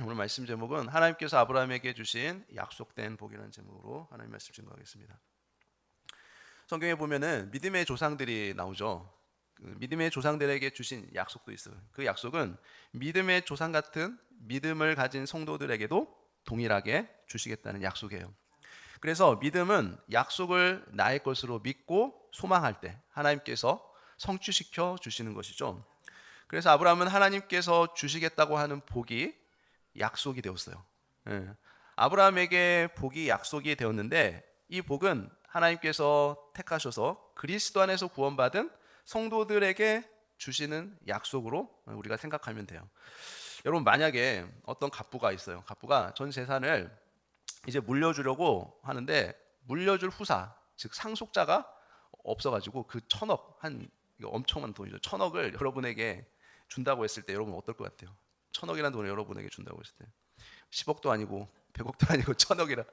오늘 말씀 제목은 하나님께서 아브라함에게 주신 약속된 복이라는 제목으로 하나님 말씀 증거하겠습니다. 성경에 보면은 믿음의 조상들이 나오죠. 그 믿음의 조상들에게 주신 약속도 있어요. 그 약속은 믿음의 조상 같은 믿음을 가진 성도들에게도 동일하게 주시겠다는 약속이에요. 그래서 믿음은 약속을 나의 것으로 믿고 소망할 때 하나님께서 성취시켜 주시는 것이죠. 그래서 아브라함은 하나님께서 주시겠다고 하는 복이 약속이 되었어요. 예. 아브라함에게 복이 약속이 되었는데 이 복은 하나님께서 택하셔서 그리스도 안에서 구원받은 성도들에게 주시는 약속으로 우리가 생각하면 돼요. 여러분, 만약에 어떤 갑부가 있어요. 갑부가 전 재산을 이제 물려주려고 하는데 물려줄 후사, 즉 상속자가 없어가지고 그 천억, 한 이거 엄청난 돈이죠. 천억을 여러분에게 준다고 했을 때 여러분 어떨 것 같아요? 천억이라는 돈을 여러분에게 준다고 했을 때 10억도 아니고 100억도 아니고 천억이라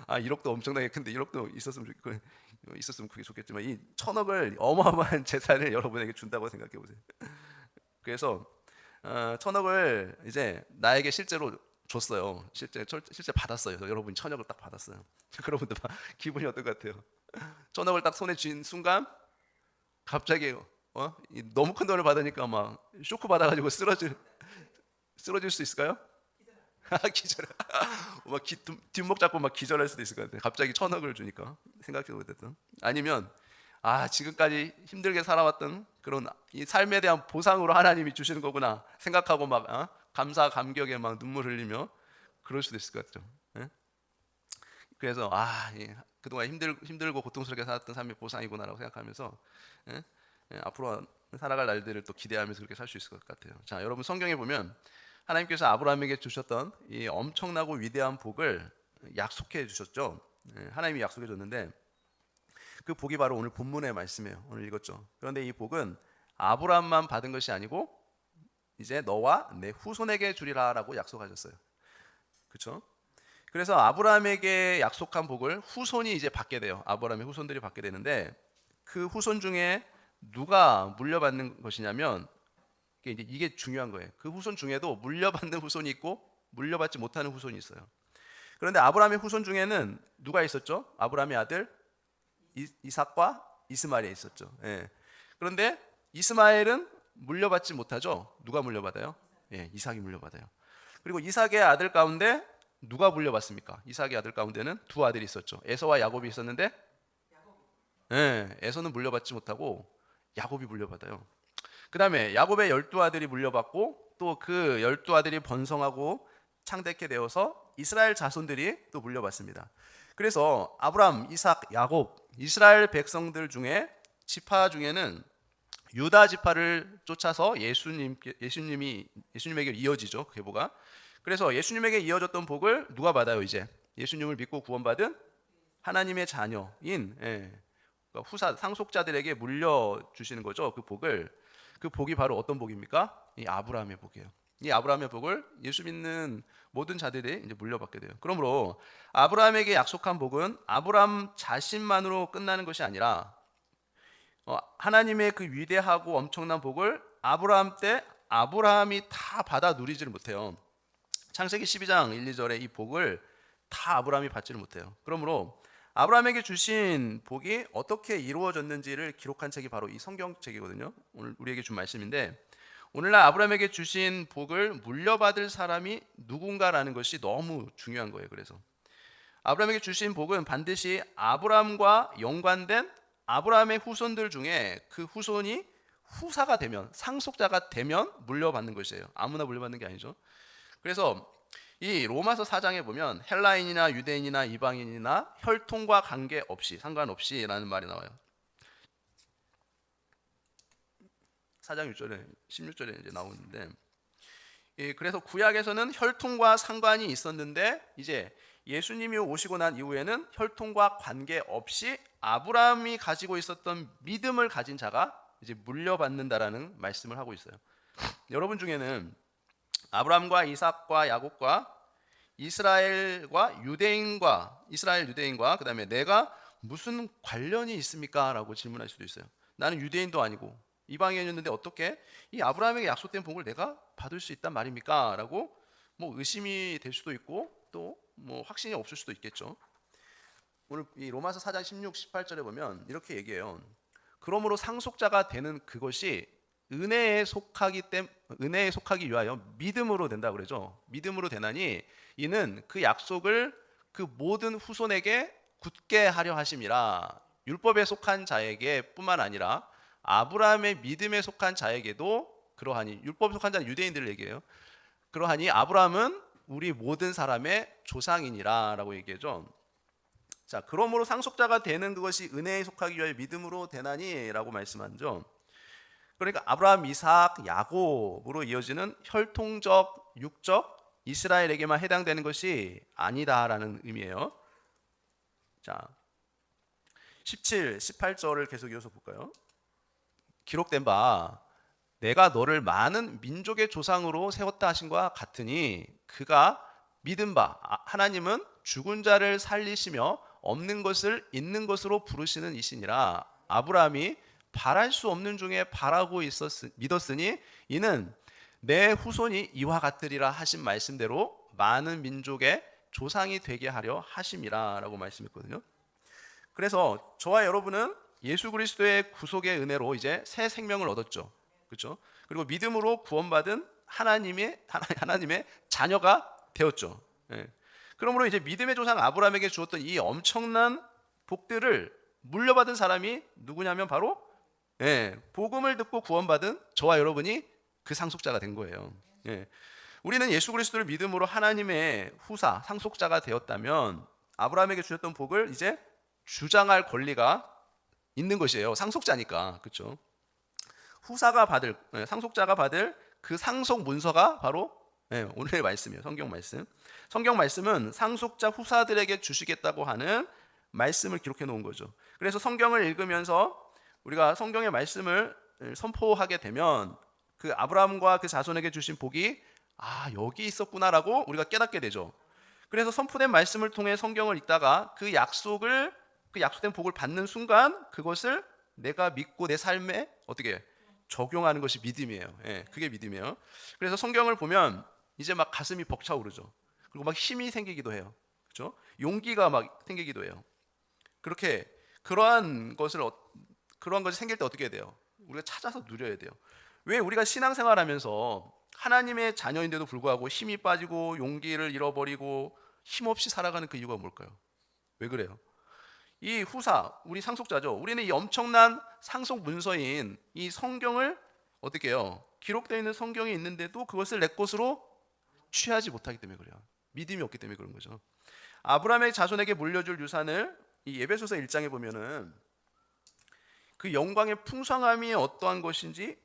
1억도 엄청나게 큰데 1억도 있었으면 그게 좋겠지만 이 천억을 어마어마한 재산을 여러분에게 준다고 생각해 보세요. 그래서 천억을 이제 나에게 실제로 줬어요. 실제 받았어요. 여러분이 천억을 딱 받았어요. 그러분들 기분이 어떨 것 같아요? 천억을 딱 손에 쥔 순간 갑자기 너무 큰 돈을 받으니까 막 쇼크 받아가지고 쓰러질 수 있을까요? 기절. 뒷목 잡고 막 기절할 수도 있을 것 같아요. 갑자기 천억을 주니까 생각지도 못했던. 아니면 지금까지 힘들게 살아왔던 그런 이 삶에 대한 보상으로 하나님이 주시는 거구나 생각하고 막 감사 감격에 막 눈물 흘리며 그럴 수도 있을 것 같죠. 예? 그래서 그동안 힘들고 고통스럽게 살았던 삶의 보상이구나라고 생각하면서 예? 앞으로 살아갈 날들을 또 기대하면서 그렇게 살 수 있을 것 같아요. 자, 여러분 성경에 보면 하나님께서 아브라함에게 주셨던 이 엄청나고 위대한 복을 약속해 주셨죠. 하나님이 약속해 줬는데 그 복이 바로 오늘 본문의 말씀이에요. 오늘 읽었죠. 그런데 이 복은 아브라함만 받은 것이 아니고 이제 너와 내 후손에게 주리라라고 약속하셨어요. 그렇죠? 그래서 아브라함에게 약속한 복을 후손이 이제 받게 돼요. 아브라함의 후손들이 받게 되는데 그 후손 중에 누가 물려받는 것이냐면 이게 중요한 거예요. 그 후손 중에도 물려받는 후손이 있고 물려받지 못하는 후손이 있어요. 그런데 아브라함의 후손 중에는 누가 있었죠? 아브라함의 아들 이삭과 이스마엘이 있었죠. 예. 그런데 이스마엘은 물려받지 못하죠. 누가 물려받아요? 예, 이삭이 물려받아요. 그리고 이삭의 아들 가운데 누가 물려받습니까? 이삭의 아들 가운데는 두 아들이 있었죠. 에서와 야곱이 있었는데 에서는 물려받지 못하고 야곱이 물려받아요. 그 다음에 야곱의 12아들이 물려받고 또 그 12아들이 번성하고 창대케 되어서 이스라엘 자손들이 또 물려받습니다. 그래서 아브람, 이삭, 야곱, 이스라엘 백성들 중에 지파 중에는 유다 지파를 쫓아서 예수님에게 이어지죠. 그 계보가. 그래서 예수님에게 이어졌던 복을 누가 받아요? 이제 예수님을 믿고 구원받은 하나님의 자녀인 그러니까 후사 상속자들에게 물려주시는 거죠. 그 복이 바로 어떤 복입니까? 이 아브라함의 복이에요. 이 아브라함의 복을 예수 믿는 모든 자들이 이제 물려받게 돼요. 그러므로 아브라함에게 약속한 복은 아브라함 자신만으로 끝나는 것이 아니라 하나님의 그 위대하고 엄청난 복을 아브라함 때 아브라함이 다 받아 누리지를 못해요. 창세기 12장 1, 2절에 이 복을 다 아브라함이 받지를 못해요. 그러므로 아브라함에게 주신 복이 어떻게 이루어졌는지를 기록한 책이 바로 이 성경책이거든요. 오늘 우리에게 준 말씀인데 오늘날 아브라함에게 주신 복을 물려받을 사람이 누군가라는 것이 너무 중요한 거예요. 그래서 아브라함에게 주신 복은 반드시 아브라함과 연관된 아브라함의 후손들 중에 그 후손이 후사가 되면 상속자가 되면 물려받는 것이에요. 아무나 물려받는 게 아니죠. 그래서 이 로마서 4장에 보면 헬라인이나 유대인이나 이방인이나 혈통과 관계없이 상관없이라는 말이 나와요. 4장 6절에 16절에 이제 나오는데 그래서 구약에서는 혈통과 상관이 있었는데 이제 예수님이 오시고 난 이후에는 혈통과 관계없이 아브라함이 가지고 있었던 믿음을 가진 자가 이제 물려받는다라는 말씀을 하고 있어요. 여러분 중에는 아브라함과 이삭과 야곱과 이스라엘 유대인과 그다음에 내가 무슨 관련이 있습니까? 라고 질문할 수도 있어요. 나는 유대인도 아니고 이방인이었는데 어떻게 이 아브라함에게 약속된 복을 내가 받을 수 있단 말입니까? 라고 뭐 의심이 될 수도 있고 또 뭐 확신이 없을 수도 있겠죠. 오늘 이 로마서 4장 16, 18절에 보면 이렇게 얘기해요. 그러므로 상속자가 되는 그것이 은혜에 속하기 위하여 믿음으로 된다 그러죠. 믿음으로 되나니 이는 그 약속을 그 모든 후손에게 굳게 하려 하심이라. 율법에 속한 자에게 뿐만 아니라 아브라함의 믿음에 속한 자에게도 그러하니, 율법에 속한 자는 유대인들을 얘기해요. 그러하니 아브라함은 우리 모든 사람의 조상이니라 라고 얘기하죠. 자, 그러므로 상속자가 되는 그것이 은혜에 속하기 위하여 믿음으로 되나니 라고 말씀하죠. 그러니까 아브라함, 이삭, 야곱으로 이어지는 혈통적, 육적 이스라엘에게만 해당되는 것이 아니다라는 의미예요. 자, 17, 18절을 계속 이어서 볼까요? 기록된 바 내가 너를 많은 민족의 조상으로 세웠다 하신 것과 같으니 그가 믿은 바 하나님은 죽은 자를 살리시며 없는 것을 있는 것으로 부르시는 이시니라. 아브라함이 바랄 수 없는 중에 바라고 믿었으니 이는 내 후손이 이와 같으리라 하신 말씀대로 많은 민족의 조상이 되게 하려 하심이라 라고 말씀했거든요. 그래서 저와 여러분은 예수 그리스도의 구속의 은혜로 이제 새 생명을 얻었죠. 그렇죠? 그리고 믿음으로 구원받은 하나님의 자녀가 되었죠. 예. 그러므로 이제 믿음의 조상 아브라함에게 주었던 이 엄청난 복들을 물려받은 사람이 누구냐면 바로 복음을 듣고 구원받은 저와 여러분이 그 상속자가 된 거예요. 우리는 예수 그리스도를 믿음으로 하나님의 후사, 상속자가 되었다면 아브라함에게 주셨던 복을 이제 주장할 권리가 있는 것이에요. 상속자니까. 그렇죠? 상속자가 받을 그 상속 문서가 바로 오늘의 말씀이에요. 성경 말씀. 성경 말씀은 상속자 후사들에게 주시겠다고 하는 말씀을 기록해 놓은 거죠. 그래서 성경을 읽으면서 우리가 성경의 말씀을 선포하게 되면 그 아브라함과 그 자손에게 주신 복이 여기 있었구나라고 우리가 깨닫게 되죠. 그래서 선포된 말씀을 통해 성경을 읽다가 그 약속된 복을 받는 순간 그것을 내가 믿고 내 삶에 어떻게 적용하는 것이 믿음이에요. 그게 믿음이에요. 그래서 성경을 보면 이제 막 가슴이 벅차오르죠. 그리고 막 힘이 생기기도 해요. 그렇죠? 용기가 막 생기기도 해요. 그렇게 그러한 것이 생길 때 어떻게 해야 돼요? 우리가 찾아서 누려야 돼요. 왜 우리가 신앙생활하면서 하나님의 자녀인데도 불구하고 힘이 빠지고 용기를 잃어버리고 힘없이 살아가는 그 이유가 뭘까요? 왜 그래요? 이 후사, 우리 상속자죠. 우리는 이 엄청난 상속 문서인 이 성경을 어떻게 해요? 기록되어 있는 성경이 있는데도 그것을 내 것으로 취하지 못하기 때문에 그래요. 믿음이 없기 때문에 그런 거죠. 아브라함의 자손에게 물려줄 유산을 이 에베소서 1장에 보면은 그 영광의 풍성함이 어떠한 것인지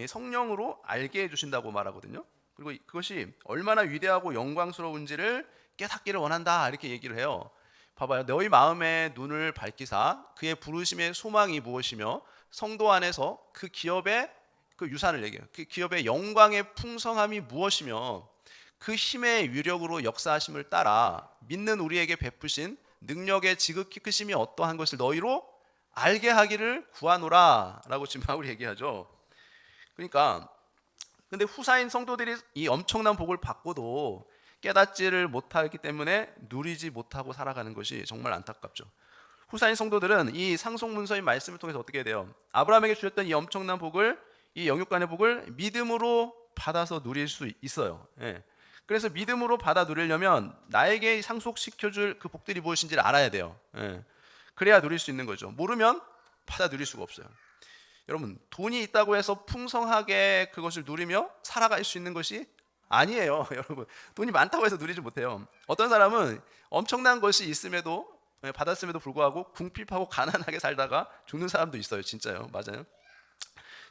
성령으로 알게 해주신다고 말하거든요. 그리고 그것이 얼마나 위대하고 영광스러운지를 깨닫기를 원한다 이렇게 얘기를 해요. 봐봐요. 너희 마음의 눈을 밝히사 그의 부르심의 소망이 무엇이며 성도 안에서 그 기업의 그 유산을 얘기해요. 그 기업의 영광의 풍성함이 무엇이며 그 힘의 위력으로 역사하심을 따라 믿는 우리에게 베푸신 능력의 지극히 크심이 어떠한 것을 너희로 알게 하기를 구하노라 라고 지금 바울이 얘기하죠. 그러니까 근데 후사인 성도들이 이 엄청난 복을 받고도 깨닫지를 못하기 때문에 누리지 못하고 살아가는 것이 정말 안타깝죠. 후사인 성도들은 이 상속문서의 말씀을 통해서 어떻게 돼요? 아브라함에게 주셨던 이 엄청난 복을, 이 영육간의 복을 믿음으로 받아서 누릴 수 있어요. 그래서 믿음으로 받아 누리려면 나에게 상속시켜줄 그 복들이 무엇인지를 알아야 돼요. 그래야 누릴 수 있는 거죠. 모르면 받아 누릴 수가 없어요. 여러분, 돈이 있다고 해서 풍성하게 그것을 누리며 살아갈 수 있는 것이 아니에요. 여러분, 돈이 많다고 해서 누리지 못해요. 어떤 사람은 엄청난 것이 있음에도 받았음에도 불구하고 궁핍하고 가난하게 살다가 죽는 사람도 있어요. 진짜요. 맞아요.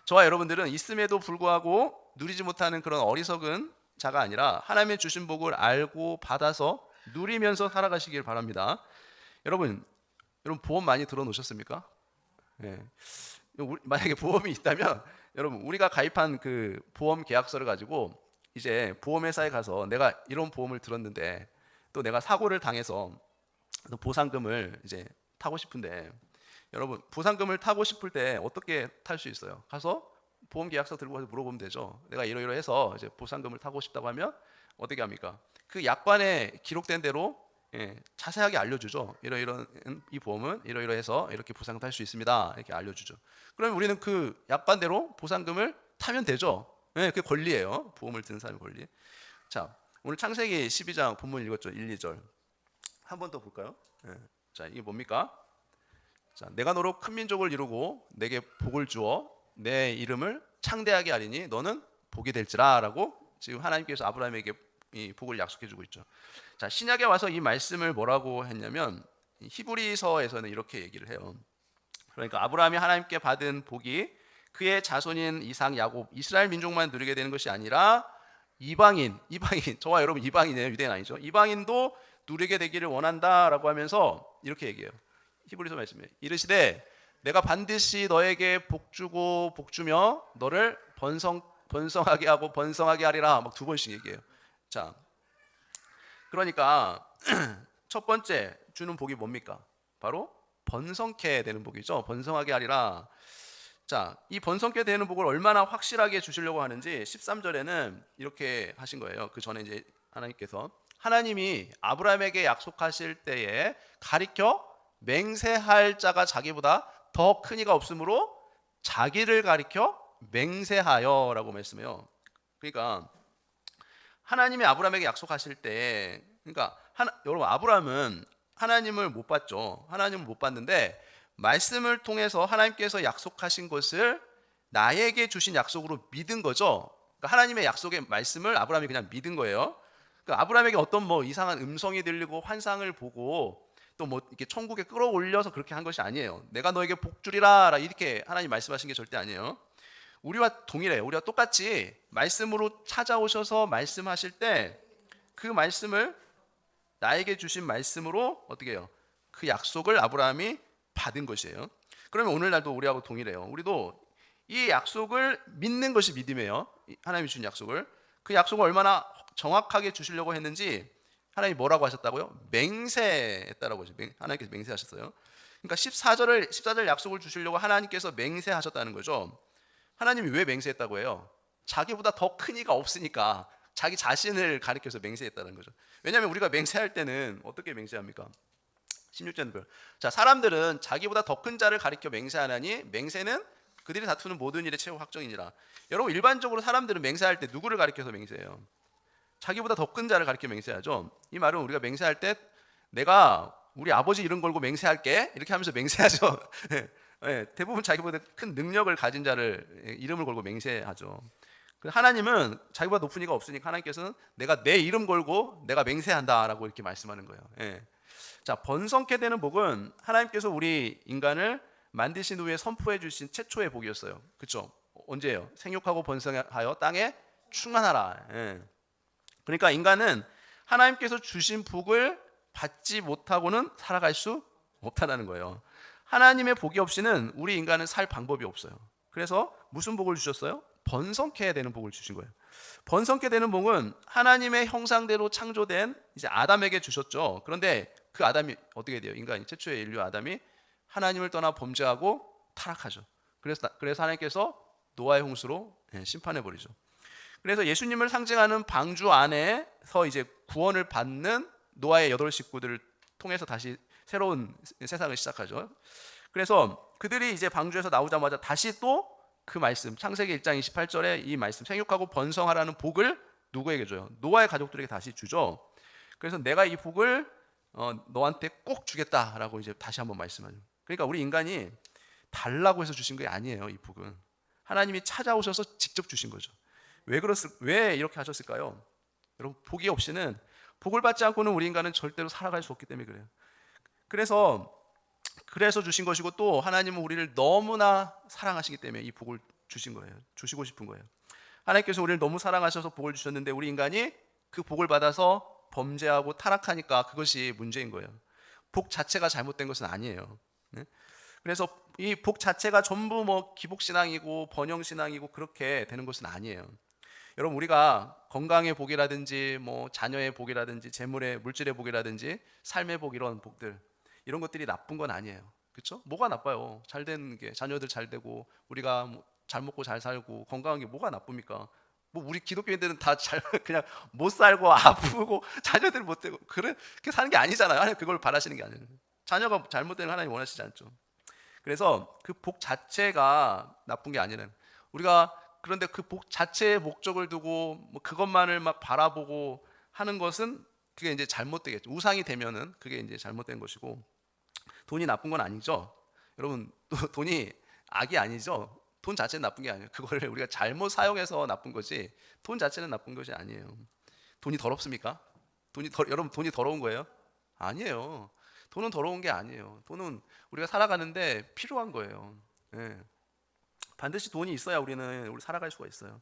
저와 여러분들은 있음에도 불구하고 누리지 못하는 그런 어리석은 자가 아니라 하나님의 주신 복을 알고 받아서 누리면서 살아가시길 바랍니다. 여러분 보험 많이 들어놓으셨습니까? 만약에 보험이 있다면 여러분 우리가 가입한 그 보험 계약서를 가지고 이제 보험회사에 가서 내가 이런 보험을 들었는데 또 내가 사고를 당해서 또 보상금을 이제 타고 싶은데 여러분 보상금을 타고 싶을 때 어떻게 탈 수 있어요? 가서 보험 계약서 들고 가서 물어보면 되죠. 내가 이러이러해서 이제 보상금을 타고 싶다고 하면 어떻게 합니까? 그 약관에 기록된 대로 자세하게 알려주죠. 이런 이 보험은 이러이러해서 이렇게 보상을 탈 수 있습니다. 이렇게 알려주죠. 그러면 우리는 그 약관대로 보상금을 타면 되죠. 그게 권리예요. 보험을 드는 사람의 권리. 자, 오늘 창세기 12장 본문 읽었죠. 1, 2절. 한 번 더 볼까요? 자, 이게 뭡니까? 자, 내가 너로 큰 민족을 이루고 내게 복을 주어 내 이름을 창대하게 하리니 너는 복이 될지라라고 지금 하나님께서 아브라함에게 이 복을 약속해 주고 있죠. 자, 신약에 와서 이 말씀을 뭐라고 했냐면 히브리서에서는 이렇게 얘기를 해요. 그러니까 아브라함이 하나님께 받은 복이 그의 자손인 이삭, 야곱, 이스라엘 민족만 누리게 되는 것이 아니라 이방인, 저와 여러분 이방인이에요. 유대인 아니죠. 이방인도 누리게 되기를 원한다라고 하면서 이렇게 얘기해요. 히브리서 말씀에 이르시되 내가 반드시 너에게 복 주고 복 주며 너를 번성하게 하고 번성하게 하리라. 막 2번씩 얘기해요. 자, 그러니까 첫 번째 주는 복이 뭡니까? 바로 번성케 되는 복이죠. 번성하게 하리라. 자, 이 번성케 되는 복을 얼마나 확실하게 주시려고 하는지 13절에는 이렇게 하신 거예요. 그 전에 이제 하나님께서 하나님이 아브라함에게 약속하실 때에 가리켜 맹세할 자가 자기보다 더 큰 이가 없으므로 자기를 가리켜 맹세하여라고 말씀해요. 그러니까 하나님이 아브라함에게 약속하실 때, 그러니까 여러분 아브라함은 하나님을 못 봤죠. 하나님을 못 봤는데 말씀을 통해서 하나님께서 약속하신 것을 나에게 주신 약속으로 믿은 거죠. 그러니까 하나님의 약속의 말씀을 아브라함이 그냥 믿은 거예요. 그러니까 아브라함에게 어떤 뭐 이상한 음성이 들리고 환상을 보고 또 뭐 이렇게 천국에 끌어올려서 그렇게 한 것이 아니에요. 내가 너에게 복 주리라 이렇게 하나님 말씀하신 게 절대 아니에요. 우리와 동일해요. 우리와 똑같이 말씀으로 찾아오셔서 말씀하실 때 그 말씀을 나에게 주신 말씀으로 어떻게 해요? 그 약속을 아브라함이 받은 것이에요. 그러면 오늘날도 우리하고 동일해요. 우리도 이 약속을 믿는 것이 믿음이에요. 하나님이 주신 약속을. 그 약속을 얼마나 정확하게 주시려고 했는지 하나님이 뭐라고 하셨다고요? 맹세했다라고 하죠. 하나님께서 맹세하셨어요. 그러니까 14절 약속을 주시려고 하나님께서 맹세하셨다는 거죠. 하나님이 왜 맹세했다고 해요? 자기보다 더 큰 이가 없으니까 자기 자신을 가리켜서 맹세했다는 거죠. 왜냐하면 우리가 맹세할 때는 어떻게 맹세합니까? 16절은 자, 사람들은 자기보다 더 큰 자를 가리켜 맹세하나니 맹세는 그들이 다투는 모든 일의 최후 확정이니라. 여러분 일반적으로 사람들은 맹세할 때 누구를 가리켜서 맹세해요? 자기보다 더 큰 자를 가리켜 맹세하죠. 이 말은 우리가 맹세할 때 내가 우리 아버지 이름 걸고 맹세할게 이렇게 하면서 맹세하죠. 대부분 자기보다 큰 능력을 가진 자를 이름을 걸고 맹세하죠. 하나님은 자기보다 높은 이가 없으니까 하나님께서는 내가 내 이름 걸고 내가 맹세한다라고 이렇게 말씀하는 거예요. 자, 번성케 되는 복은 하나님께서 우리 인간을 만드신 후에 선포해 주신 최초의 복이었어요. 그렇죠? 언제예요? 생육하고 번성하여 땅에 충만하라. 그러니까 인간은 하나님께서 주신 복을 받지 못하고는 살아갈 수 없다는 거예요. 하나님의 복이 없이는 우리 인간은 살 방법이 없어요. 그래서 무슨 복을 주셨어요? 번성케 되는 복을 주신 거예요. 번성케 되는 복은 하나님의 형상대로 창조된 이제 아담에게 주셨죠. 그런데 그 아담이 어떻게 돼요? 인간이 최초의 인류 아담이 하나님을 떠나 범죄하고 타락하죠. 그래서 하나님께서 노아의 홍수로 심판해 버리죠. 그래서 예수님을 상징하는 방주 안에서 이제 구원을 받는 노아의 8 식구들을 통해서 다시 새로운 세상을 시작하죠. 그래서 그들이 이제 방주에서 나오자마자 다시 또 그 말씀 창세기 1장 28절에 이 말씀 생육하고 번성하라는 복을 누구에게 줘요? 노아의 가족들에게 다시 주죠. 그래서 내가 이 복을 너한테 꼭 주겠다라고 이제 다시 한번 말씀하죠. 그러니까 우리 인간이 달라고 해서 주신 게 아니에요. 이 복은 하나님이 찾아오셔서 직접 주신 거죠. 왜 이렇게 하셨을까요? 여러분 복이 없이는 복을 받지 않고는 우리 인간은 절대로 살아갈 수 없기 때문에 그래요. 그래서 주신 것이고 또 하나님은 우리를 너무나 사랑하시기 때문에 이 복을 주신 거예요. 주시고 싶은 거예요. 하나님께서 우리를 너무 사랑하셔서 복을 주셨는데 우리 인간이 그 복을 받아서 범죄하고 타락하니까 그것이 문제인 거예요. 복 자체가 잘못된 것은 아니에요. 그래서 이 복 자체가 전부 뭐 기복신앙이고 번영신앙이고 그렇게 되는 것은 아니에요. 여러분 우리가 건강의 복이라든지 뭐 자녀의 복이라든지 재물의 물질의 복이라든지 삶의 복 이런 것들이 나쁜 건 아니에요. 그렇죠? 뭐가 나빠요? 잘 되는 게 자녀들 잘 되고 우리가 잘 먹고 잘 살고 건강한 게 뭐가 나쁩니까? 뭐 우리 기독교인들은 다 잘 그냥 못 살고 아프고 자녀들 못 되고 그렇게 사는 게 아니잖아요. 하나님 그걸 바라시는 게 아니에요. 자녀가 잘못되는 하나님 원하시지 않죠. 그래서 그 복 자체가 나쁜 게 아니라 우리가 그런데 그 복 자체의 목적을 두고 뭐 그것만을 막 바라보고 하는 것은 그게 이제 잘못되겠죠. 우상이 되면은 그게 이제 잘못된 것이고 돈이 나쁜 건 아니죠. 여러분 돈이 악이 아니죠. 돈 자체는 나쁜 게 아니에요. 그거를 우리가 잘못 사용해서 나쁜 거지 돈 자체는 나쁜 것이 아니에요. 돈이 더럽습니까? 여러분 돈이 더러운 거예요? 아니에요. 돈은 더러운 게 아니에요. 돈은 우리가 살아가는데 필요한 거예요. 예. 반드시 돈이 있어야 우리 살아갈 수가 있어요.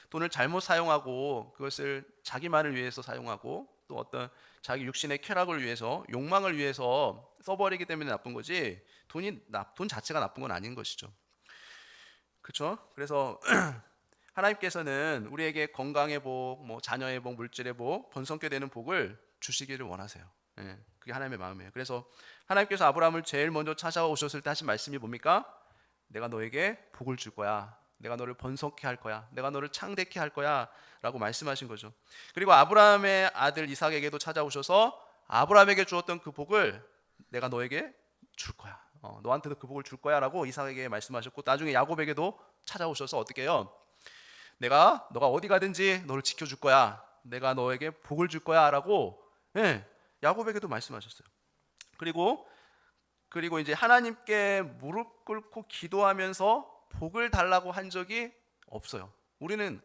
돈을 잘못 사용하고 그것을 자기만을 위해서 사용하고 또 어떤 자기 육신의 쾌락을 위해서 욕망을 위해서 써버리기 때문에 나쁜 거지 돈 자체가 나쁜 건 아닌 것이죠. 그렇죠? 그래서 하나님께서는 우리에게 건강의 복, 뭐 자녀의 복, 물질의 복, 번성케 되는 복을 주시기를 원하세요. 예, 그게 하나님의 마음이에요. 그래서 하나님께서 아브라함을 제일 먼저 찾아오셨을 때 하신 말씀이 뭡니까? 내가 너에게 복을 줄 거야. 내가 너를 번성케 할 거야. 내가 너를 창대케 할 거야. 라고 말씀하신 거죠. 그리고 아브라함의 아들 이삭에게도 찾아오셔서 아브라함에게 주었던 그 복을 내가 너에게 줄 거야. 너한테도 그 복을 줄 거야 라고 이삭에게 말씀하셨고 나중에 야곱에게도 찾아오셔서 어떻게 해요? 너가 어디 가든지 너를 지켜줄 거야. 내가 너에게 복을 줄 거야 라고 야곱에게도 말씀하셨어요. 그리고 이제 하나님께 무릎 꿇고 기도하면서 복을 달라고 한 적이 없어요. 우리는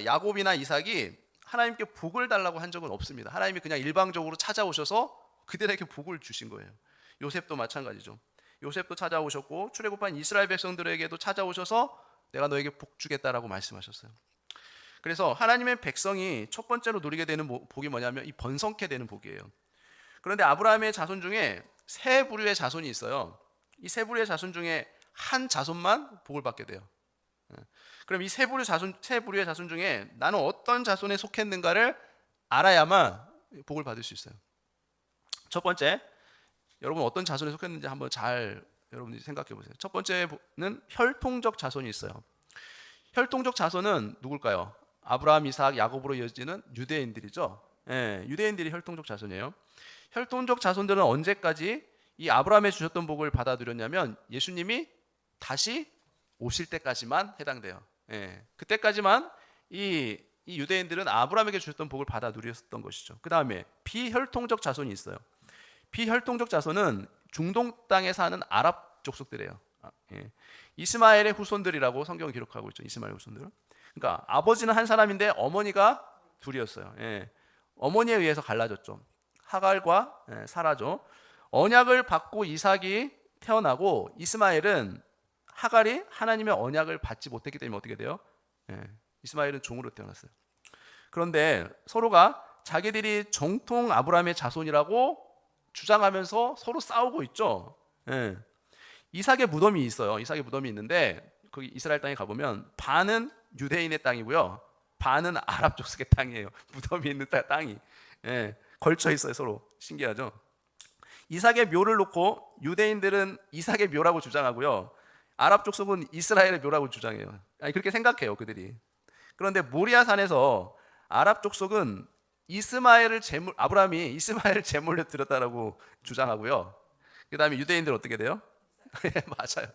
야곱이나 이삭이 하나님께 복을 달라고 한 적은 없습니다. 하나님이 그냥 일방적으로 찾아오셔서 그들에게 복을 주신 거예요. 요셉도 마찬가지죠. 요셉도 찾아오셨고 출애굽한 이스라엘 백성들에게도 찾아오셔서 내가 너에게 복 주겠다라고 말씀하셨어요. 그래서 하나님의 백성이 첫 번째로 누리게 되는 복이 뭐냐면 이 번성케 되는 복이에요. 그런데 아브라함의 자손 중에 세 부류의 자손이 있어요. 이 세 부류의 자손 중에 한 자손만 복을 받게 돼요. 그럼 이 세 부류의 자손 중에 나는 어떤 자손에 속했는가를 알아야만 복을 받을 수 있어요. 첫 번째, 여러분 어떤 자손에 속했는지 한번 잘 여러분들이 생각해 보세요. 첫 번째는 혈통적 자손이 있어요. 혈통적 자손은 누굴까요? 아브라함, 이삭, 야곱으로 이어지는 유대인들이죠. 유대인들이 혈통적 자손이에요. 혈통적 자손들은 언제까지 이 아브라함에 주셨던 복을 받아 누렸냐면 예수님이 다시 오실 때까지만 해당돼요. 그때까지만 이 유대인들은 아브라함에게 주셨던 복을 받아 누렸던 것이죠. 그 다음에 비혈통적 자손이 있어요. 비혈통적 자손은 중동 땅에 사는 아랍 족속들이에요. 이스마엘의 후손들이라고 성경은 기록하고 있죠. 이스마엘 후손들. 그러니까 아버지는 한 사람인데 어머니가 둘이었어요. 어머니에 의해서 갈라졌죠. 하갈과 사라죠. 언약을 받고 이삭이 태어나고 이스마엘은 하갈이 하나님의 언약을 받지 못했기 때문에 어떻게 돼요? 이스마엘은 종으로 태어났어요. 그런데 서로가 자기들이 정통 아브라함의 자손이라고 주장하면서 서로 싸우고 있죠. 이삭의 무덤이 있어요. 이삭의 무덤이 있는데 거기 이스라엘 땅에 가보면 반은 유대인의 땅이고요, 반은 아랍 족속의 땅이에요. 무덤이 있는 땅이 걸쳐 있어요. 서로 신기하죠. 이삭의 묘를 놓고 유대인들은 이삭의 묘라고 주장하고요, 아랍 족속은 이스라엘의 묘라고 주장해요. 그렇게 생각해요 그들이. 그런데 모리아 산에서 아랍 족속은 아브라함이 이스마엘을 제물로 드렸다라고 주장하고요. 그 다음에 유대인들 어떻게 돼요? 맞아요.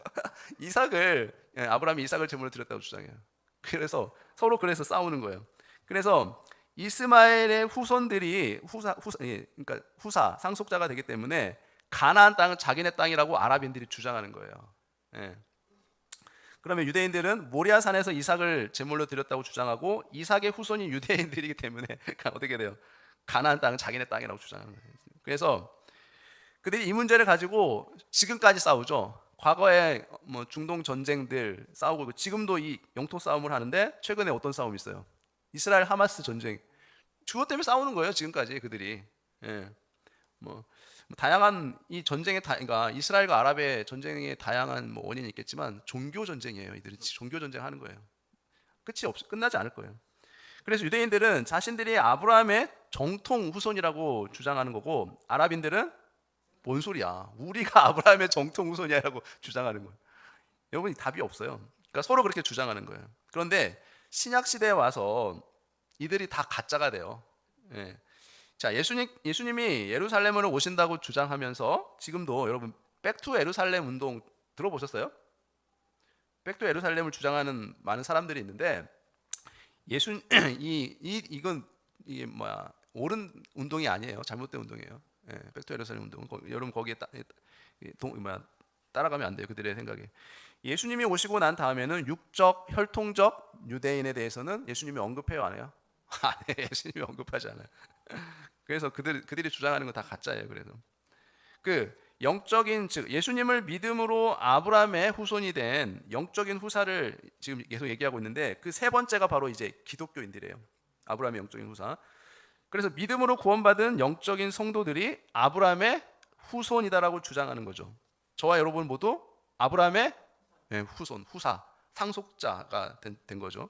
아브라함이 이삭을 제물로 드렸다고 주장해요. 그래서 서로 싸우는 거예요. 그래서 이스마엘의 후손들이 후사 상속자가 되기 때문에 가나안 땅은 자기네 땅이라고 아랍인들이 주장하는 거예요. 그러면 유대인들은 모리아 산에서 이삭을 제물로 드렸다고 주장하고 이삭의 후손이 유대인들이기 때문에 어떻게 돼요? 가나안 땅은 자기네 땅이라고 주장하는 거예요. 그래서 그들이 이 문제를 가지고 지금까지 싸우죠. 과거에 뭐 중동 전쟁들 싸우고 있고 지금도 이 영토 싸움을 하는데 최근에 어떤 싸움이 있어요? 이스라엘 하마스 전쟁. 그것 때문에 싸우는 거예요. 지금까지 그들이. 뭐 다양한 이 그러니까 이스라엘과 아랍의 전쟁의 다양한 원인이 있겠지만 종교 전쟁이에요. 이들이 종교 전쟁하는 거예요. 끝나지 않을 거예요. 그래서 유대인들은 자신들이 아브라함의 정통 후손이라고 주장하는 거고 아랍인들은 뭔 소리야? 우리가 아브라함의 정통 후손이야라고 주장하는 거예요. 여러분 답이 없어요. 그러니까 서로 그렇게 주장하는 거예요. 그런데 신약 시대에 와서 이들이 다 가짜가 돼요. 예. 자, 예수님이 예루살렘으로 오신다고 주장하면서 지금도 여러분 백투 예루살렘 운동 들어보셨어요? 백투 예루살렘을 주장하는 많은 사람들이 있는데 예수 이건 이게 뭐야 옳은 운동이 아니에요. 잘못된 운동이에요. 예, 백투 예루살렘 운동. 여러분 거기에 따라가면 안 돼요. 그들의 생각에. 예수님이 오시고 난 다음에는 육적 혈통적 유대인에 대해서는 예수님이 언급해요, 안 해요? 안 해. 예수님이 언급하지 않아요. 그래서 그들이 주장하는 건 다 가짜예요. 그래서 그 영적인 즉 예수님을 믿음으로 아브라함의 후손이 된 영적인 후사를 지금 계속 얘기하고 있는데 그 세 번째가 바로 이제 기독교인들이에요. 아브라함의 영적인 후사. 그래서 믿음으로 구원받은 영적인 성도들이 아브라함의 후손이다라고 주장하는 거죠. 저와 여러분 모두 아브라함의 후손, 후사, 상속자가 된 거죠.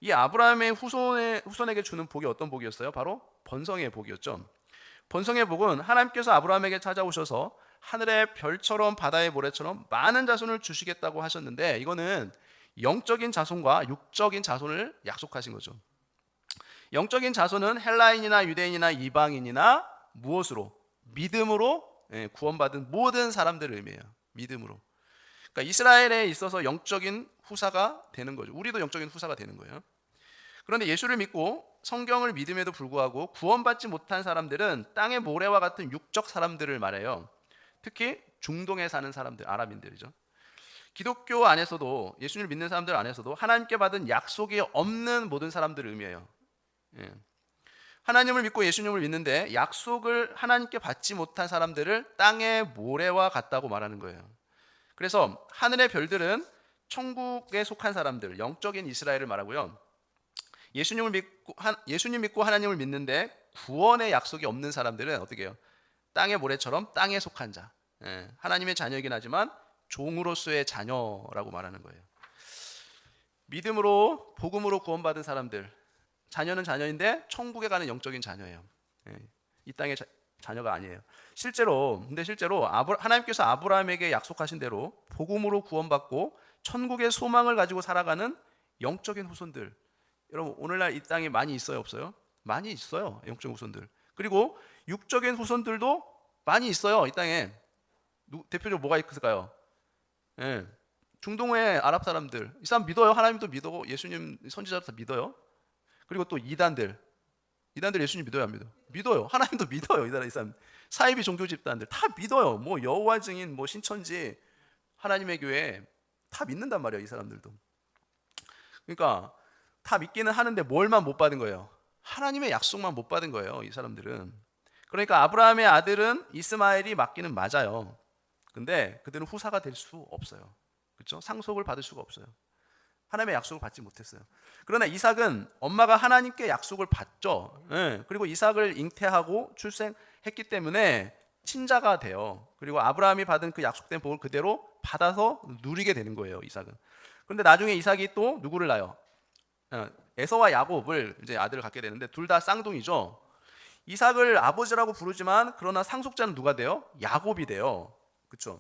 이 아브라함의 후손에게 주는 복이 어떤 복이었어요? 바로 번성의 복이었죠. 번성의 복은 하나님께서 아브라함에게 찾아오셔서 하늘의 별처럼 바다의 모래처럼 많은 자손을 주시겠다고 하셨는데 이거는 영적인 자손과 육적인 자손을 약속하신 거죠. 영적인 자손은 헬라인이나 유대인이나 이방인이나 무엇으로? 믿음으로 구원받은 모든 사람들을 의미해요. 믿음으로. 그러니까 이스라엘에 있어서 영적인 후사가 되는 거죠. 우리도 영적인 후사가 되는 거예요. 그런데 예수를 믿고 성경을 믿음에도 불구하고 구원받지 못한 사람들은 땅의 모래와 같은 육적 사람들을 말해요. 특히 중동에 사는 사람들, 아랍인들이죠. 기독교 안에서도 예수님을 믿는 사람들 안에서도 하나님께 받은 약속이 없는 모든 사람들을 의미해요. 하나님을 믿고 예수님을 믿는데 약속을 하나님께 받지 못한 사람들을 땅의 모래와 같다고 말하는 거예요. 그래서 하늘의 별들은 천국에 속한 사람들, 영적인 이스라엘을 말하고요. 예수님 믿고 하나님을 믿는데 구원의 약속이 없는 사람들은 어떻게 해요? 땅의 모래처럼 땅에 속한 자, 하나님의 자녀이긴 하지만 종으로서의 자녀라고 말하는 거예요. 믿음으로 복음으로 구원받은 사람들, 자녀는 자녀인데 천국에 가는 영적인 자녀예요. 이 땅의 자녀가 아니에요. 실제로 하나님께서 아브라함에게 약속하신 대로 복음으로 구원받고 천국의 소망을 가지고 살아가는 영적인 후손들, 여러분 오늘날 이 땅에 많이 있어요, 없어요? 많이 있어요, 영적인 후손들. 그리고 육적인 후손들도 많이 있어요, 이 땅에. 대표적으로 뭐가 있을까요? 중동의 아랍 사람들, 이 사람 믿어요. 하나님도 믿고 예수님 선지자도 다 믿어요. 그리고 또 이단들 예수님 믿어요, 안 믿어요? 믿어요. 하나님도 믿어요. 이 사람 사이비 종교 집단들 다 믿어요. 뭐 여호와 증인, 뭐 신천지, 하나님의 교회 다 믿는단 말이에요, 이 사람들도. 그러니까 다 믿기는 하는데 뭘만 못 받은 거예요? 하나님의 약속만 못 받은 거예요, 이 사람들은. 그러니까 아브라함의 아들은 이스마엘이 맞기는 맞아요. 근데 그들은 후사가 될 수 없어요. 그렇죠? 상속을 받을 수가 없어요. 하나님의 약속을 받지 못했어요. 그러나 이삭은 엄마가 하나님께 약속을 받죠. 그리고 이삭을 잉태하고 출생했기 때문에 친자가 돼요. 그리고 아브라함이 받은 그 약속된 복을 그대로 받아서 누리게 되는 거예요, 이삭은. 그런데 나중에 이삭이 또 누구를 낳아요? 에서와 야곱을 이제 아들을 갖게 되는데 둘 다 쌍둥이죠. 이삭을 아버지라고 부르지만 그러나 상속자는 누가 돼요? 야곱이 돼요. 그렇죠?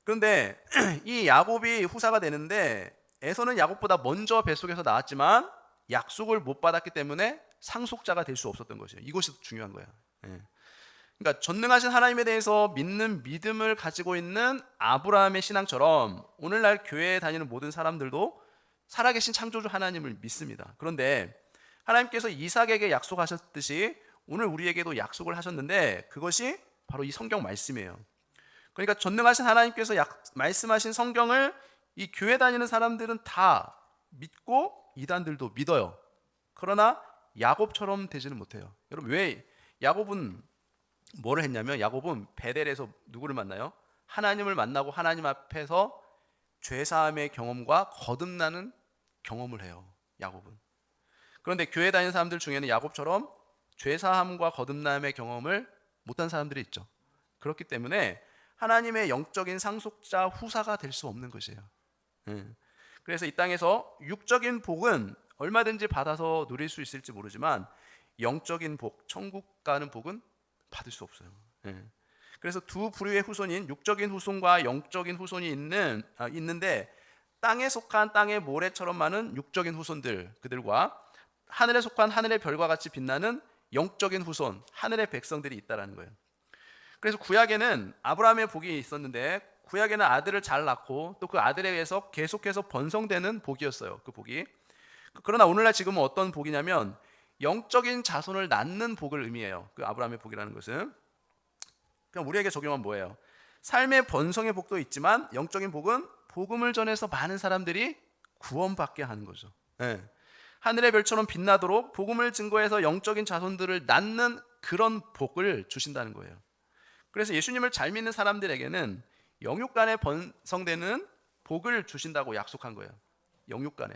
그런데 이 야곱이 후사가 되는데 에서는 야곱보다 먼저 뱃속에서 나왔지만 약속을 못 받았기 때문에 상속자가 될 수 없었던 것이에요. 이것이 중요한 거예요. 그러니까 전능하신 하나님에 대해서 믿는 믿음을 가지고 있는 아브라함의 신앙처럼 오늘날 교회에 다니는 모든 사람들도 살아계신 창조주 하나님을 믿습니다. 그런데 하나님께서 이삭에게 약속하셨듯이 오늘 우리에게도 약속을 하셨는데 그것이 바로 이 성경 말씀이에요. 그러니까 전능하신 하나님께서 말씀하신 성경을 이 교회 다니는 사람들은 다 믿고 이단들도 믿어요. 그러나 야곱처럼 되지는 못해요. 여러분 왜 야곱은 뭐를 했냐면 야곱은 베델에서 누구를 만나요? 하나님을 만나고 하나님 앞에서 죄사함의 경험과 거듭나는 경험을 해요, 야곱은. 그런데 교회 다니는 사람들 중에는 야곱처럼 죄사함과 거듭남의 경험을 못한 사람들이 있죠. 그렇기 때문에 하나님의 영적인 상속자 후사가 될 수 없는 것이에요. 그래서 이 땅에서 육적인 복은 얼마든지 받아서 누릴 수 있을지 모르지만 영적인 복, 천국 가는 복은 받을 수 없어요. 그래서 두 부류의 후손인 육적인 후손과 영적인 후손이 있는데 땅에 속한 땅의 모래처럼 많은 육적인 후손들, 그들과 하늘에 속한 하늘의 별과 같이 빛나는 영적인 후손, 하늘의 백성들이 있다라는 거예요. 그래서 구약에는 아브라함의 복이 있었는데 구약에는 아들을 잘 낳고 또 그 아들에 의해서 계속해서 번성되는 복이었어요. 그 복이. 그러나 오늘날 지금은 어떤 복이냐면 영적인 자손을 낳는 복을 의미해요. 그 아브라함의 복이라는 것은. 그럼 우리에게 적용한 뭐예요? 삶의 번성의 복도 있지만 영적인 복은 복음을 전해서 많은 사람들이 구원받게 하는 거죠. 네. 하늘의 별처럼 빛나도록 복음을 증거해서 영적인 자손들을 낳는 그런 복을 주신다는 거예요. 그래서 예수님을 잘 믿는 사람들에게는 영육간에 번성되는 복을 주신다고 약속한 거예요. 영육간에.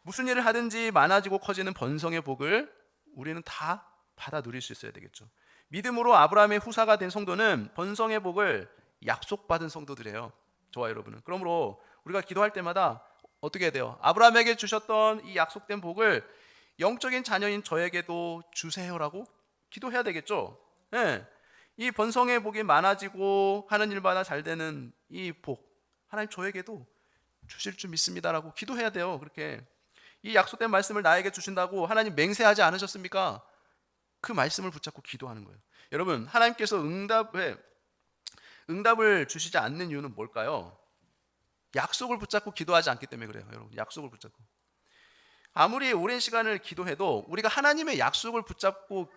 무슨 일을 하든지 많아지고 커지는 번성의 복을 우리는 다 받아 누릴 수 있어야 되겠죠. 믿음으로 아브라함의 후사가 된 성도는 번성의 복을 약속받은 성도들이에요. 저와 여러분은. 그러므로 우리가 기도할 때마다 어떻게 해야 돼요? 아브라함에게 주셨던 이 약속된 복을 영적인 자녀인 저에게도 주세요라고 기도해야 되겠죠. 네. 이 번성의 복이 많아지고 하는 일마다 잘 되는 이 복, 하나님 저에게도 주실 줄 믿습니다라고 기도해야 돼요. 그렇게 이 약속된 말씀을 나에게 주신다고 하나님 맹세하지 않으셨습니까? 그 말씀을 붙잡고 기도하는 거예요. 여러분, 하나님께서 응답을 주시지 않는 이유는 뭘까요? 약속을 붙잡고 기도하지 않기 때문에 그래요. 여러분, 약속을 붙잡고. 아무리 오랜 시간을 기도해도 우리가 하나님의 약속을 붙잡고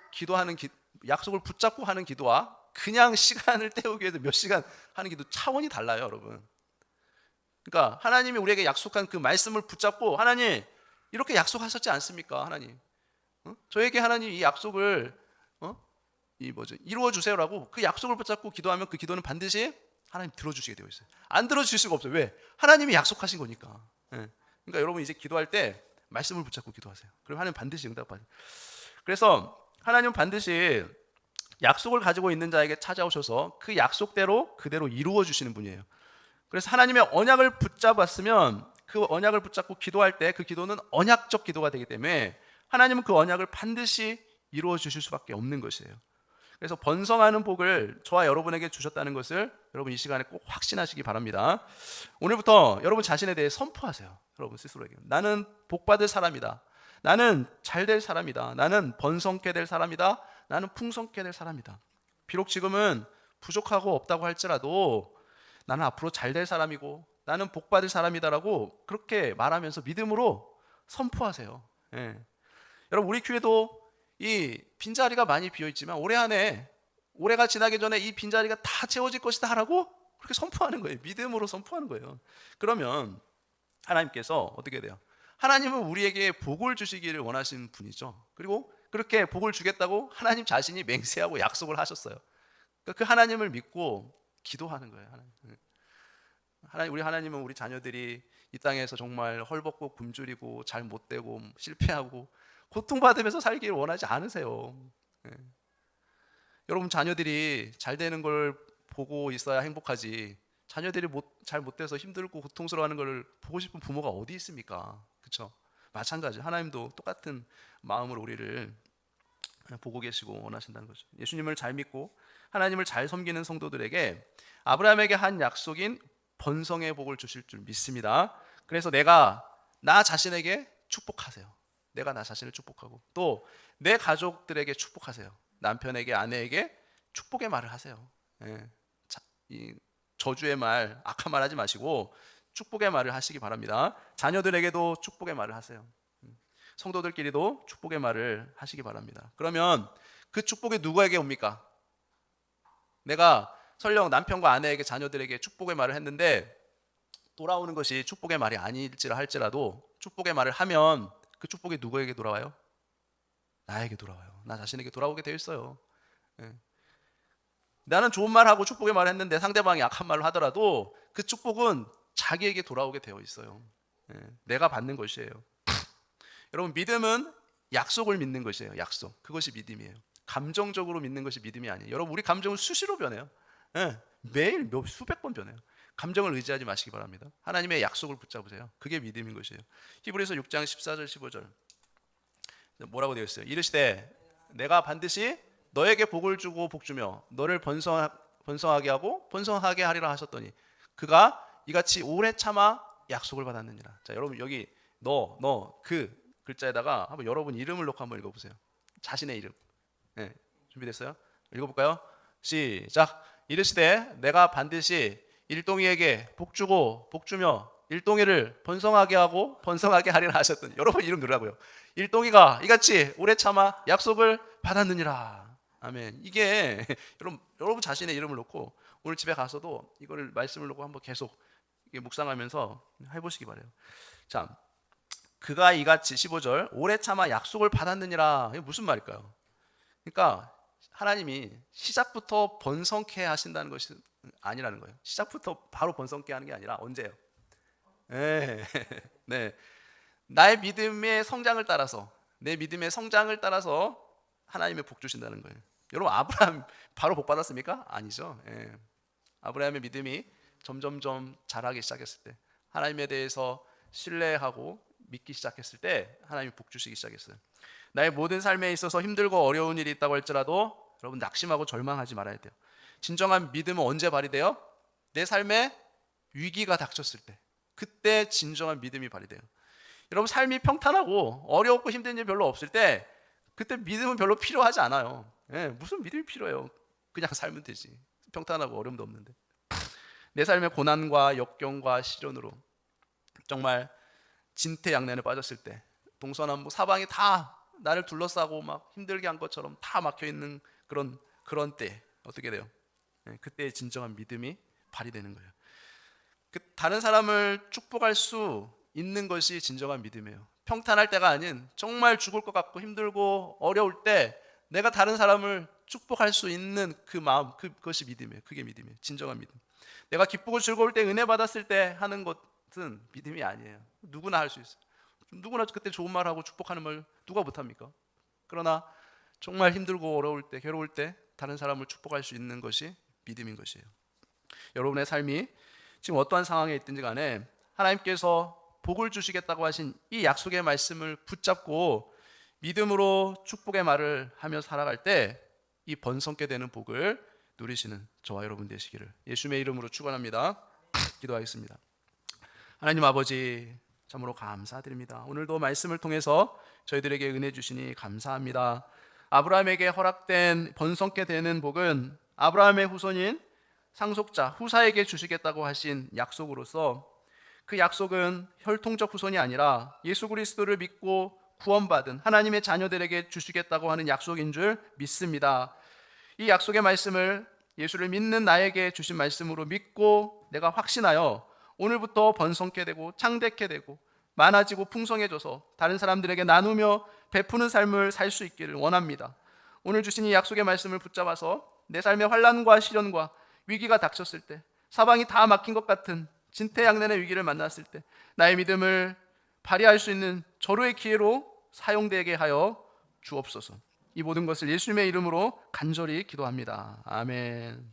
약속을 붙잡고 하는 기도와 그냥 시간을 때우기 위해서 몇 시간 하는 기도 차원이 달라요, 여러분. 그러니까 하나님이 우리에게 약속한 그 말씀을 붙잡고 하나님 이렇게 약속하셨지 않습니까? 하나님, 저에게 하나님 이 약속을 이루어 주세요라고 그 약속을 붙잡고 기도하면 그 기도는 반드시 하나님 들어주시게 되어 있어요. 안 들어주실 수가 없어요. 왜? 하나님이 약속하신 거니까. 그러니까 여러분 이제 기도할 때 말씀을 붙잡고 기도하세요. 그럼 하나님 반드시 응답하세요. 그래서 하나님은 반드시 약속을 가지고 있는 자에게 찾아오셔서 그 약속대로 그대로 이루어 주시는 분이에요. 그래서 하나님의 언약을 붙잡았으면 그 언약을 붙잡고 기도할 때 그 기도는 언약적 기도가 되기 때문에 하나님은 그 언약을 반드시 이루어 주실 수밖에 없는 것이에요. 그래서 번성하는 복을 저와 여러분에게 주셨다는 것을 여러분 이 시간에 꼭 확신하시기 바랍니다. 오늘부터 여러분 자신에 대해 선포하세요. 여러분 스스로에게. 나는 복받을 사람이다. 나는 잘될 사람이다. 나는 번성케 될 사람이다. 나는 풍성케 될 사람이다. 비록 지금은 부족하고 없다고 할지라도 나는 앞으로 잘될 사람이고 나는 복받을 사람이다라고 그렇게 말하면서 믿음으로 선포하세요. 예. 여러분 우리 교회도 이 빈자리가 많이 비어있지만 올해가 지나기 전에 이 빈자리가 다 채워질 것이다 라고 그렇게 선포하는 거예요. 믿음으로 선포하는 거예요. 그러면 하나님께서 어떻게 돼요? 하나님은 우리에게 복을 주시기를 원하시는 분이죠. 그리고 그렇게 복을 주겠다고 하나님 자신이 맹세하고 약속을 하셨어요. 그러니까 그 하나님을 믿고 기도하는 거예요. 우리 하나님은 우리 자녀들이 이 땅에서 정말 헐벗고 굶주리고 잘 못되고 실패하고 고통받으면서 살기를 원하지 않으세요. 여러분 자녀들이 잘 되는 걸 보고 있어야 행복하지 자녀들이 잘 못돼서 힘들고 고통스러워하는 걸 보고 싶은 부모가 어디 있습니까? 그렇죠? 마찬가지 하나님도 똑같은 마음으로 우리를 보고 계시고 원하신다는 거죠. 예수님을 잘 믿고 하나님을 잘 섬기는 성도들에게 아브라함에게 한 약속인 번성의 복을 주실 줄 믿습니다. 그래서 내가 나 자신에게 축복하세요. 내가 나 자신을 축복하고 또 내 가족들에게 축복하세요. 남편에게 아내에게 축복의 말을 하세요. 이 저주의 말, 악한 말 하지 마시고 축복의 말을 하시기 바랍니다. 자녀들에게도 축복의 말을 하세요. 성도들끼리도 축복의 말을 하시기 바랍니다. 그러면 그 축복이 누구에게 옵니까? 내가 설령 남편과 아내에게 자녀들에게 축복의 말을 했는데 돌아오는 것이 축복의 말이 아닐지라 할지라도 축복의 말을 하면 그 축복이 누구에게 돌아와요? 나에게 돌아와요. 나 자신에게 돌아오게 되어 있어요. 나는 좋은 말하고 축복의 말을 했는데 상대방이 악한 말을 하더라도 그 축복은 자기에게 돌아오게 되어 있어요. 내가 받는 것이에요. 여러분 믿음은 약속을 믿는 것이에요. 약속. 그것이 믿음이에요. 감정적으로 믿는 것이 믿음이 아니에요. 여러분 우리 감정은 수시로 변해요. 매일 수백 번 변해요. 감정을 의지하지 마시기 바랍니다. 하나님의 약속을 붙잡으세요. 그게 믿음인 것이에요. 히브리서 6장 14절 15절 뭐라고 되어 있어요? 이르시되 내가 반드시 너에게 복을 주고 복 주며 너를 번성하게 하고 번성하게 하리라 하셨더니 그가 이같이 오래 참아 약속을 받았느니라. 자, 여러분 여기 그 글자에다가 한번 여러분 이름을 넣고 한번 읽어보세요. 자신의 이름. 네, 준비됐어요? 읽어볼까요? 시작. 이르시되 내가 반드시 일동이에게 복주고 복주며 일동이를 번성하게 하고 번성하게 하리라 하셨더니, 여러분 이름 넣으라고요. 일동이가 이같이 오래 참아 약속을 받았느니라. 아멘. 이게 여러분 자신의 이름을 놓고 오늘 집에 가서도 이거를 말씀을 놓고 한번 계속 묵상하면서 해보시기 바래요. 자, 그가 이같이 15절 오래 참아 약속을 받았느니라. 이게 무슨 말일까요? 그러니까 하나님이 시작부터 번성케 하신다는 것이 아니라는 거예요. 시작부터 바로 번성케 하는 게 아니라 언제요? 네. 네. 나의 믿음의 성장을 따라서, 내 믿음의 성장을 따라서 하나님의 복 주신다는 거예요. 여러분 아브라함 바로 복 받았습니까? 아니죠. 예. 아브라함의 믿음이 점점점 자라기 시작했을 때, 하나님에 대해서 신뢰하고 믿기 시작했을 때 하나님이 복 주시기 시작했어요. 나의 모든 삶에 있어서 힘들고 어려운 일이 있다고 할지라도 여러분 낙심하고 절망하지 말아야 돼요. 진정한 믿음은 언제 발휘돼요? 내 삶에 위기가 닥쳤을 때, 그때 진정한 믿음이 발휘돼요. 여러분 삶이 평탄하고 어렵고 힘든 일 별로 없을 때, 그때 믿음은 별로 필요하지 않아요. 예, 무슨 믿음이 필요해요? 그냥 살면 되지. 평탄하고 어려움도 없는데. 내 삶의 고난과 역경과 시련으로 정말 진퇴양난에 빠졌을 때, 동서남북 사방이 다 나를 둘러싸고 막 힘들게 한 것처럼 다 막혀 있는 그런 때 어떻게 돼요? 그때 진정한 믿음이 발휘되는 거예요. 다른 사람을 축복할 수 있는 것이 진정한 믿음이에요. 평탄할 때가 아닌 정말 죽을 것 같고 힘들고 어려울 때 내가 다른 사람을 축복할 수 있는 그 마음, 그것이 믿음이에요. 그게 믿음이에요. 진정한 믿음. 내가 기쁘고 즐거울 때, 은혜 받았을 때 하는 것은 믿음이 아니에요. 누구나 할 수 있어요. 누구나 그때 좋은 말하고 축복하는 말 누가 못합니까? 그러나 정말 힘들고 어려울 때, 괴로울 때 다른 사람을 축복할 수 있는 것이 믿음인 것이에요. 여러분의 삶이 지금 어떠한 상황에 있든지 간에 하나님께서 복을 주시겠다고 하신 이 약속의 말씀을 붙잡고 믿음으로 축복의 말을 하며 살아갈 때 이 번성케 되는 복을 누리시는 저와 여러분 되시기를 예수님의 이름으로 축원합니다. 기도하겠습니다. 하나님 아버지, 참으로 감사드립니다. 오늘도 말씀을 통해서 저희들에게 은혜 주시니 감사합니다. 아브라함에게 허락된 번성케 되는 복은 아브라함의 후손인 상속자 후사에게 주시겠다고 하신 약속으로서, 그 약속은 혈통적 후손이 아니라 예수 그리스도를 믿고 구원받은 하나님의 자녀들에게 주시겠다고 하는 약속인 줄 믿습니다. 이 약속의 말씀을 예수를 믿는 나에게 주신 말씀으로 믿고 내가 확신하여 오늘부터 번성케 되고 창대케 되고 많아지고 풍성해져서 다른 사람들에게 나누며 베푸는 삶을 살 수 있기를 원합니다. 오늘 주신 이 약속의 말씀을 붙잡아서 내 삶의 환난과 시련과 위기가 닥쳤을 때, 사방이 다 막힌 것 같은 진퇴양난의 위기를 만났을 때 나의 믿음을 발휘할 수 있는 절호의 기회로 사용되게 하여 주옵소서. 이 모든 것을 예수님의 이름으로 간절히 기도합니다. 아멘.